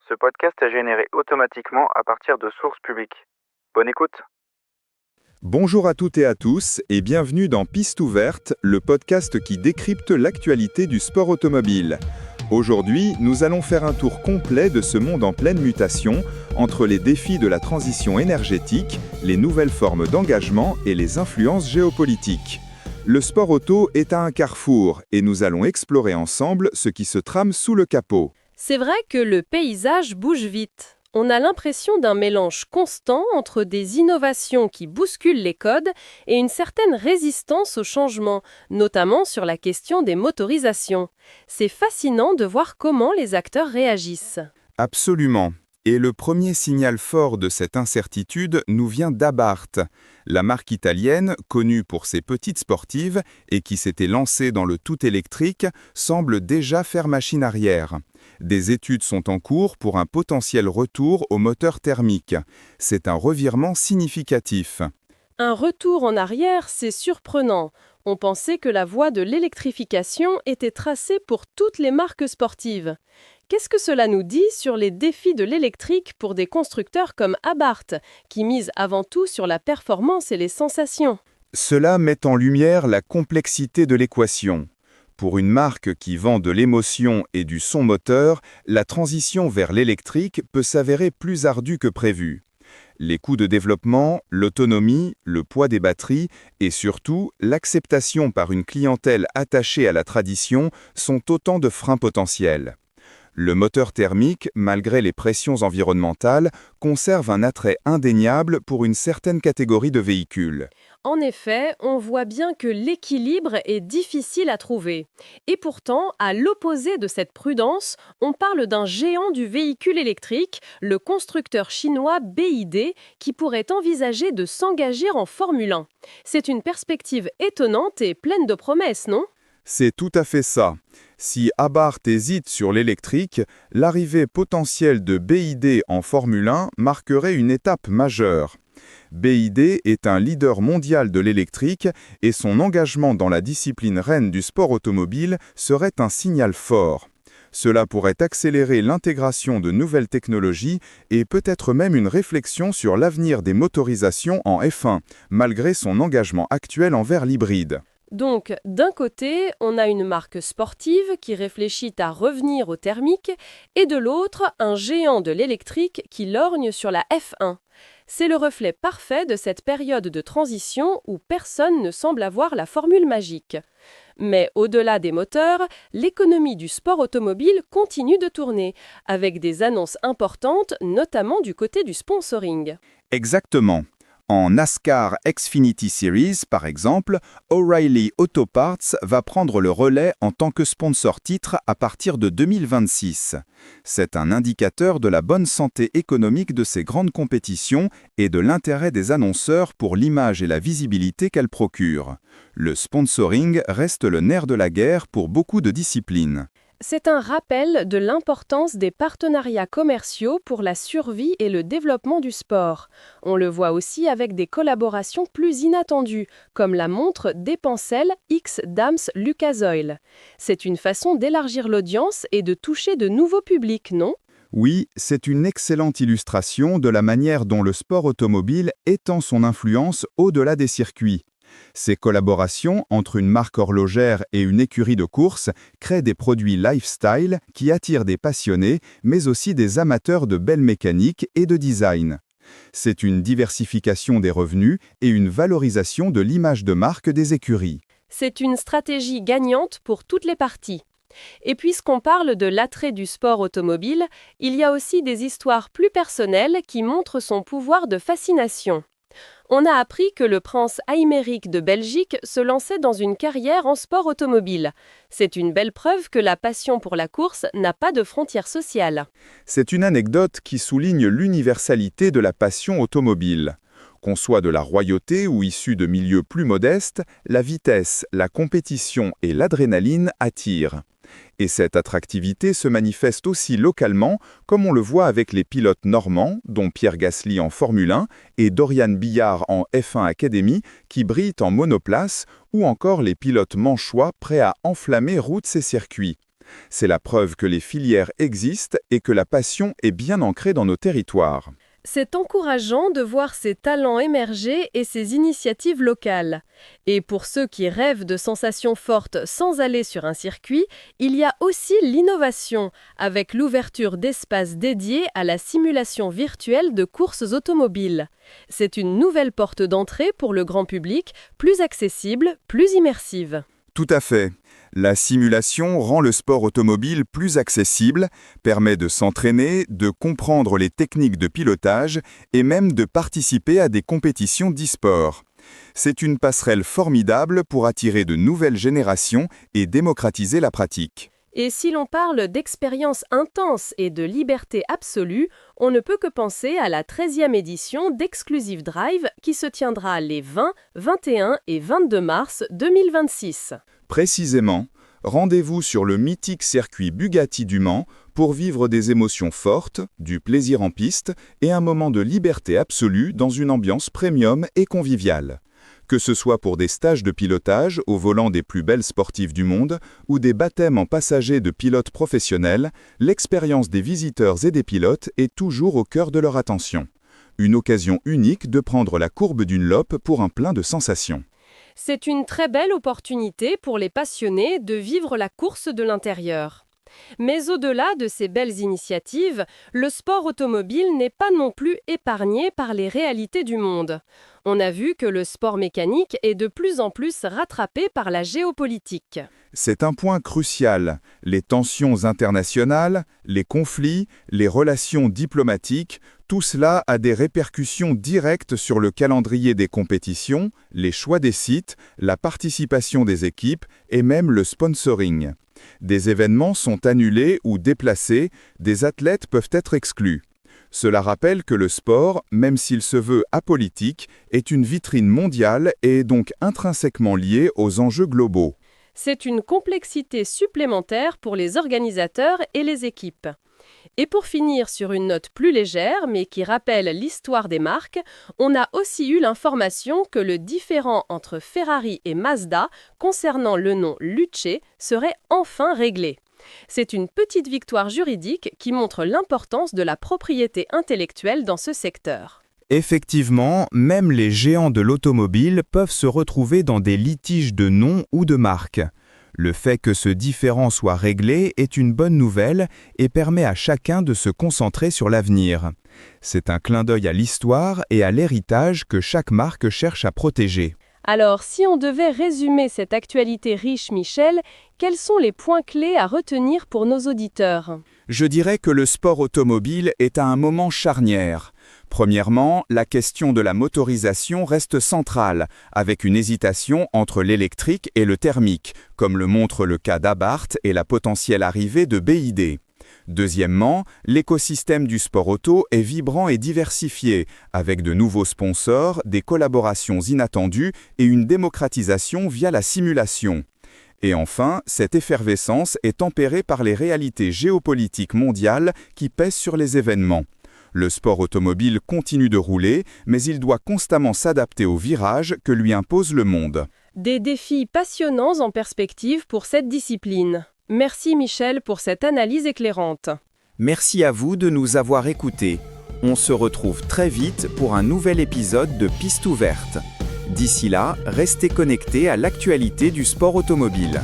Ce podcast est généré automatiquement à partir de sources publiques. Bonne écoute. Bonjour à toutes et à tous et bienvenue dans Piste ouverte, le podcast qui décrypte l'actualité du sport automobile. Aujourd'hui, nous allons faire un tour complet de ce monde en pleine mutation entre les défis de la transition énergétique, les nouvelles formes d'engagement et les influences géopolitiques. Le sport auto est à un carrefour et nous allons explorer ensemble ce qui se trame sous le capot. C'est vrai que le paysage bouge vite. On a l'impression d'un mélange constant entre des innovations qui bousculent les codes et une certaine résistance au changement, notamment sur la question des motorisations. C'est fascinant de voir comment les acteurs réagissent. Absolument. Et le premier signal fort de cette incertitude nous vient d'Abarth. La marque italienne, connue pour ses petites sportives et qui s'était lancée dans le tout électrique, semble déjà faire machine arrière. Des études sont en cours pour un potentiel retour au moteur thermique. C'est un revirement significatif. Un retour en arrière, c'est surprenant. On pensait que la voie de l'électrification était tracée pour toutes les marques sportives. Qu'est-ce que cela nous dit sur les défis de l'électrique pour des constructeurs comme Abarth, qui misent avant tout sur la performance et les sensations ? Cela met en lumière la complexité de l'équation. Pour une marque qui vend de l'émotion et du son moteur, la transition vers l'électrique peut s'avérer plus ardue que prévu. Les coûts de développement, l'autonomie, le poids des batteries et surtout l'acceptation par une clientèle attachée à la tradition sont autant de freins potentiels. Le moteur thermique, malgré les pressions environnementales, conserve un attrait indéniable pour une certaine catégorie de véhicules. En effet, on voit bien que l'équilibre est difficile à trouver. Et pourtant, à l'opposé de cette prudence, on parle d'un géant du véhicule électrique, le constructeur chinois BYD, qui pourrait envisager de s'engager en Formule 1. C'est une perspective étonnante et pleine de promesses, non ? C'est tout à fait ça. Si Abarth hésite sur l'électrique, l'arrivée potentielle de BYD en Formule 1 marquerait une étape majeure. BYD est un leader mondial de l'électrique et son engagement dans la discipline reine du sport automobile serait un signal fort. Cela pourrait accélérer l'intégration de nouvelles technologies et peut-être même une réflexion sur l'avenir des motorisations en F1, malgré son engagement actuel envers l'hybride. Donc, d'un côté, on a une marque sportive qui réfléchit à revenir au thermique, et de l'autre, un géant de l'électrique qui lorgne sur la F1. C'est le reflet parfait de cette période de transition où personne ne semble avoir la formule magique. Mais au-delà des moteurs, l'économie du sport automobile continue de tourner, avec des annonces importantes, notamment du côté du sponsoring. Exactement. En NASCAR Xfinity Series, par exemple, O'Reilly Auto Parts va prendre le relais en tant que sponsor titre à partir de 2026. C'est un indicateur de la bonne santé économique de ces grandes compétitions et de l'intérêt des annonceurs pour l'image et la visibilité qu'elles procurent. Le sponsoring reste le nerf de la guerre pour beaucoup de disciplines. C'est un rappel de l'importance des partenariats commerciaux pour la survie et le développement du sport. On le voit aussi avec des collaborations plus inattendues, comme la montre Depancel X Dams Lucasoil. C'est une façon d'élargir l'audience et de toucher de nouveaux publics, non ? Oui, c'est une excellente illustration de la manière dont le sport automobile étend son influence au-delà des circuits. Ces collaborations entre une marque horlogère et une écurie de course créent des produits lifestyle qui attirent des passionnés, mais aussi des amateurs de belle mécanique et de design. C'est une diversification des revenus et une valorisation de l'image de marque des écuries. C'est une stratégie gagnante pour toutes les parties. Et puisqu'on parle de l'attrait du sport automobile, il y a aussi des histoires plus personnelles qui montrent son pouvoir de fascination. On a appris que le prince Aymeric de Belgique se lançait dans une carrière en sport automobile. C'est une belle preuve que la passion pour la course n'a pas de frontières sociales. C'est une anecdote qui souligne l'universalité de la passion automobile. Qu'on soit de la royauté ou issu de milieux plus modestes, la vitesse, la compétition et l'adrénaline attirent. Et cette attractivité se manifeste aussi localement, comme on le voit avec les pilotes normands, dont Pierre Gasly en Formule 1 et Dorian Billard en F1 Academy, qui brillent en monoplace, ou encore les pilotes manchois prêts à enflammer routes et circuits. C'est la preuve que les filières existent et que la passion est bien ancrée dans nos territoires. C'est encourageant de voir ces talents émerger et ces initiatives locales. Et pour ceux qui rêvent de sensations fortes sans aller sur un circuit, il y a aussi l'innovation, avec l'ouverture d'espaces dédiés à la simulation virtuelle de courses automobiles. C'est une nouvelle porte d'entrée pour le grand public, plus accessible, plus immersive. Tout à fait. La simulation rend le sport automobile plus accessible, permet de s'entraîner, de comprendre les techniques de pilotage et même de participer à des compétitions d'e-sport. C'est une passerelle formidable pour attirer de nouvelles générations et démocratiser la pratique. Et si l'on parle d'expérience intense et de liberté absolue, on ne peut que penser à la 13e édition d'Exclusive Drive qui se tiendra les 20, 21 et 22 mars 2026. Précisément, rendez-vous sur le mythique circuit Bugatti du Mans pour vivre des émotions fortes, du plaisir en piste et un moment de liberté absolue dans une ambiance premium et conviviale. Que ce soit pour des stages de pilotage au volant des plus belles sportives du monde ou des baptêmes en passagers de pilotes professionnels, l'expérience des visiteurs et des pilotes est toujours au cœur de leur attention. Une occasion unique de prendre la courbe d'une lope pour un plein de sensations. C'est une très belle opportunité pour les passionnés de vivre la course de l'intérieur. Mais au-delà de ces belles initiatives, le sport automobile n'est pas non plus épargné par les réalités du monde. On a vu que le sport mécanique est de plus en plus rattrapé par la géopolitique. C'est un point crucial. Les tensions internationales, les conflits, les relations diplomatiques, tout cela a des répercussions directes sur le calendrier des compétitions, les choix des sites, la participation des équipes et même le sponsoring. Des événements sont annulés ou déplacés, des athlètes peuvent être exclus. Cela rappelle que le sport, même s'il se veut apolitique, est une vitrine mondiale et est donc intrinsèquement lié aux enjeux globaux. C'est une complexité supplémentaire pour les organisateurs et les équipes. Et pour finir sur une note plus légère, mais qui rappelle l'histoire des marques, on a aussi eu l'information que le différend entre Ferrari et Mazda concernant le nom Luce serait enfin réglé. C'est une petite victoire juridique qui montre l'importance de la propriété intellectuelle dans ce secteur. Effectivement, même les géants de l'automobile peuvent se retrouver dans des litiges de nom ou de marque. Le fait que ce différend soit réglé est une bonne nouvelle et permet à chacun de se concentrer sur l'avenir. C'est un clin d'œil à l'histoire et à l'héritage que chaque marque cherche à protéger. Alors, si on devait résumer cette actualité riche, Michel, quels sont les points clés à retenir pour nos auditeurs ? Je dirais que le sport automobile est à un moment charnière. Premièrement, la question de la motorisation reste centrale, avec une hésitation entre l'électrique et le thermique, comme le montre le cas d'Abarth et la potentielle arrivée de BYD. Deuxièmement, l'écosystème du sport auto est vibrant et diversifié, avec de nouveaux sponsors, des collaborations inattendues et une démocratisation via la simulation. Et enfin, cette effervescence est tempérée par les réalités géopolitiques mondiales qui pèsent sur les événements. Le sport automobile continue de rouler, mais il doit constamment s'adapter aux virages que lui impose le monde. Des défis passionnants en perspective pour cette discipline. Merci Michel pour cette analyse éclairante. Merci à vous de nous avoir écoutés. On se retrouve très vite pour un nouvel épisode de Piste ouverte. D'ici là, restez connectés à l'actualité du sport automobile.